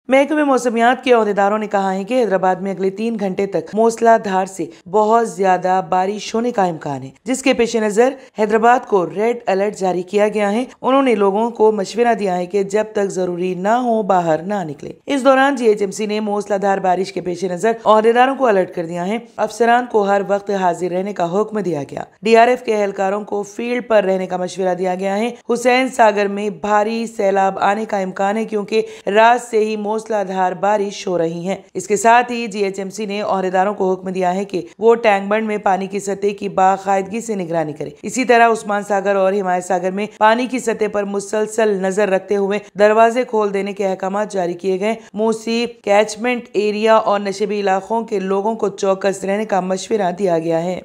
महकमे मौसमियात के अहदेदारों ने कहा है कि हैदराबाद में अगले 3 घंटे तक मूसलाधार से बहुत ज्यादा बारिश होने का इम्कान है, जिसके पेश नजर हैदराबाद को रेड अलर्ट जारी किया गया है। उन्होंने लोगों को मशवरा दिया है कि जब तक जरूरी न हो बाहर न निकले। इस दौरान GHMC ने मूसलाधार बारिश के पेश नजर अहदेदारों को अलर्ट कर दिया है। अफसरान को हर वक्त हाजिर रहने का हुक्म दिया गया। DRF के एहलकारों को फील्ड पर रहने का मशवरा दिया गया है। हुसैन सागर में भारी सैलाब आने का इम्कान है, क्योंकि रात से ही मूसलाधार बारिश हो रही है। इसके साथ ही GHMC ने अहदेदारों को हुक्म दिया है कि वो टैंक बंड में पानी की सतह की बाकायदगी से निगरानी करे। इसी तरह उस्मान सागर और हिमायत सागर में पानी की सतह पर मुसलसल नजर रखते हुए दरवाजे खोल देने के अहकाम जारी किए गए। मूसी कैचमेंट एरिया और नशेबी इलाकों के लोगों को चौकस रहने का मशवरा दिया गया है।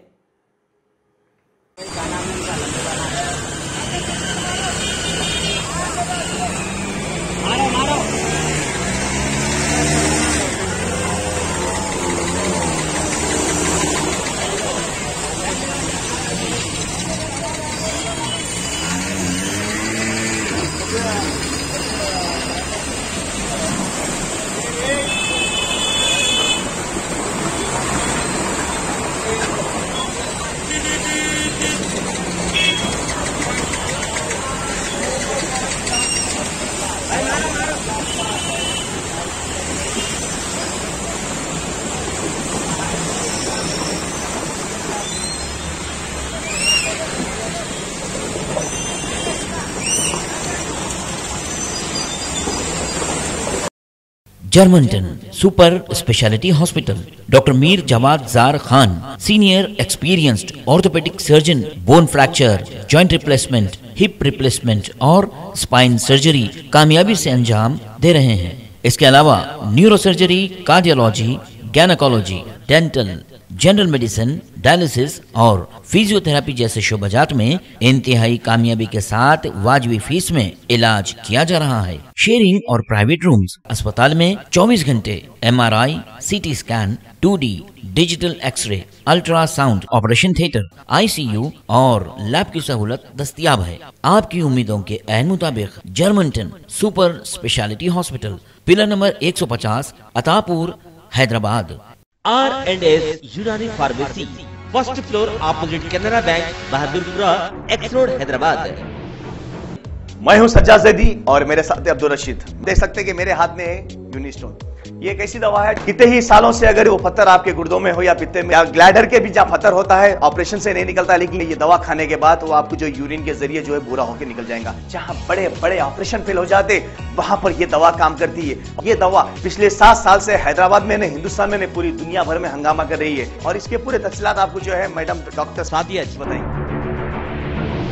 Germanten super speciality hospital, doctor Mir Jawad Zar Khan, senior experienced orthopaedic surgeon, bone fracture, joint replacement, hip replacement और स्पाइन सर्जरी कामयाबी से अंजाम दे रहे हैं। इसके अलावा neuro surgery, cardiology, gynaecology, dental, general medicine, dialysis और फिजियोथेरेपी जैसे शोबाजात में इंतहाई कामयाबी के साथ वाजिबी फीस में इलाज किया जा रहा है। शेयरिंग और प्राइवेट रूम्स, अस्पताल में 24 घंटे MRI, CT scan, 2D digital x ray, ultrasound, operation theatre, ICU और लैब की सहूलत दस्तयाब है। आपकी उम्मीदों के ऐन मुताबिक Germanten super speciality hospital, pillar number 150, Attapur, Hyderabad. R&S Unani pharmacy, first floor opposite Canara bank, Bahadurpura, X road, Hyderabad. मैं हूं सज्जाद ज़ैदी और मेरे साथ अब्दुल रशीद। देख सकते हैं कि मेरे हाथ में है यूनिस्टोन। ये एक ऐसी दवा है, कितने ही सालों से अगर वो पत्थर आपके गुर्दों में हो या पित्ते में या ग्लैडर के भी जहाँ पत्थर होता है, ऑपरेशन से नहीं निकलता, लेकिन ये दवा खाने के बाद वो आपको जो यूरिन के जरिए जो है बुरा होकर निकल जाएगा। जहाँ बड़े बड़े ऑपरेशन फेल हो जाते, वहां पर ये दवा काम करती है। ये दवा पिछले 7 साल से हैदराबाद में, हिंदुस्तान में, पूरी दुनिया भर में हंगामा कर रही है। और इसके पूरे तफसीलात आपको जो है मैडम डॉक्टर सादिया बताएंगे।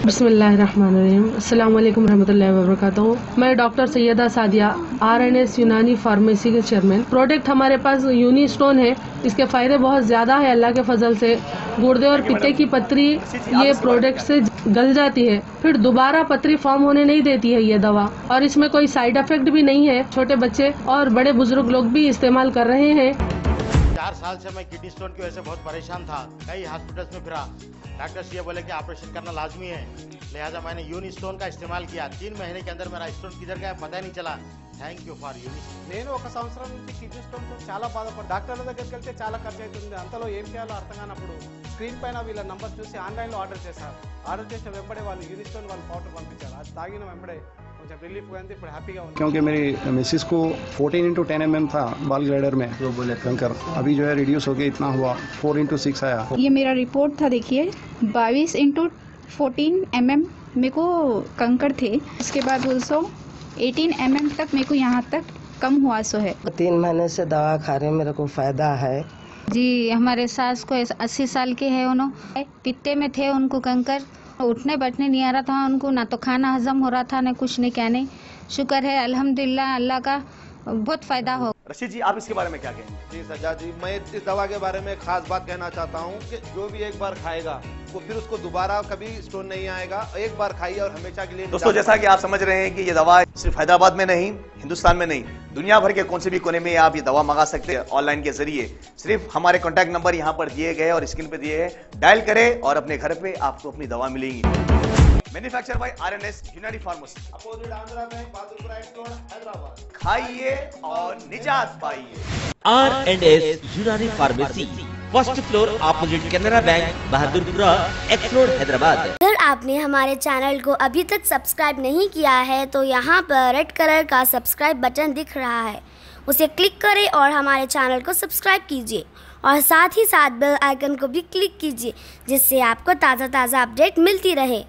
बिस्मिल्लाहिर्रहमानिर्रहीम, अस्सलाम वालेकुम रहमतुल्लाहि व बरकातहू। मैं doctor Syeda Sadia, R&S Unani pharmacy के चेयरमैन। प्रोडक्ट हमारे पास यूनिस्टोन है। इसके फायदे बहुत ज्यादा है अल्लाह के फजल से। गुर्दे और पित्ते की पथरी ये प्रोडक्ट से गल जाती है, फिर दोबारा पथरी फॉर्म होने नहीं देती है ये दवा। और इसमें कोई साइड इफेक्ट भी नहीं है। छोटे बच्चे और बड़े बुजुर्ग लोग भी इस्तेमाल कर रहे हैं। 4 साल से मैं किडनी स्टोन की वजह से बहुत परेशान था। कई हॉस्पिटल्स में फिरा, डॉक्टर्स ये बोले कि ऑपरेशन करना लाजमी है, लिहाजा मैंने यूनिस्टोन का इस्तेमाल किया। 3 महीने के अंदर मेरा स्टोन किधर गया पता ही नहीं चला। Thank you for Unistone. నేను 1 సంవత్సరం నుంచి కిడ్నీ స్టోన్తో చాలా బాధపడ్డా. డాక్టర్ల దగ్గరికి వెళ్తే చాలా ఖర్చు అవుతుంది. అంతలో ఏం చేయాలో అర్థం కానప్పుడు స్క్రీన్ పైన వీళ్ళ నంబర్ చూసి ఆన్లైన్లో ఆర్డర్ చేశారు. ఆర్డర్ చేసిన వెంబడే వాళ్ళు యూనిస్టోన్ వాళ్ళు పౌడర్ పంపించారు. అది తాగిన వెంబడే కొంచెం రిలీఫ్ అయింది. ఇప్పుడు హ్యాపీగా ఉంది. क्योंकि मेरी मिसिस को 14x10 mm था बाल ग्लैडर में, तो बोले कंकर अभी जो है रिड्यूस हो गया, इतना हुआ 4x6 आया। ये मेरा रिपोर्ट था, देखिए 22x14 mm मेरे को कंकर थे। उसके बाद 18 mm तक मेरे को यहाँ तक कम हुआ सो है। 3 महीने से दवा खा रहे, मेरे को फायदा है जी। हमारे सास को 80 साल के है, उन्होंने पित्ते में थे, उनको कंकर, उठने बैठने नहीं आ रहा था उनको, ना तो खाना हजम हो रहा था, ना कुछ नहीं कहने। शुक्र है अल्हम्दुलिल्लाह, अल्लाह का बहुत फायदा हो। रशीद जी, आप इसके बारे में क्या कहेंगे? जी सज्जाद जी, मैं इस दवा के बारे में खास बात कहना चाहता हूँ कि जो भी एक बार खाएगा वो फिर उसको दोबारा कभी स्टोन नहीं आएगा। एक बार खाइए और हमेशा के लिए। दोस्तों, जैसा कि आप समझ रहे हैं कि ये दवा सिर्फ हैदराबाद में नहीं, हिंदुस्तान में नहीं, दुनिया भर के कौन से भी कोने में आप ये दवा मंगा सकते हैं ऑनलाइन के जरिए। सिर्फ हमारे कॉन्टैक्ट नंबर यहाँ पर दिए गए और स्क्रीन पे दिए हैं, डायल करें और अपने घर पे आपको अपनी दवा मिलेगी। मैन्युफैक्चर बाय RNS यूनानी pharmacy, opposite Andhra bank, Bahadurpura x road, Hyderabad. खाइए और निजात पाइए। R&S Unani pharmacy, first floor opposite Canara bank, Bahadurpura x road, Hyderabad. अगर आपने हमारे चैनल को अभी तक सब्सक्राइब नहीं किया है तो यहाँ पर रेड कलर का सब्सक्राइब बटन दिख रहा है, उसे क्लिक करें और हमारे चैनल को सब्सक्राइब कीजिए और साथ ही साथ बेल आइकन को भी क्लिक कीजिए, जिससे आपको ताज़ा अपडेट मिलती रहे।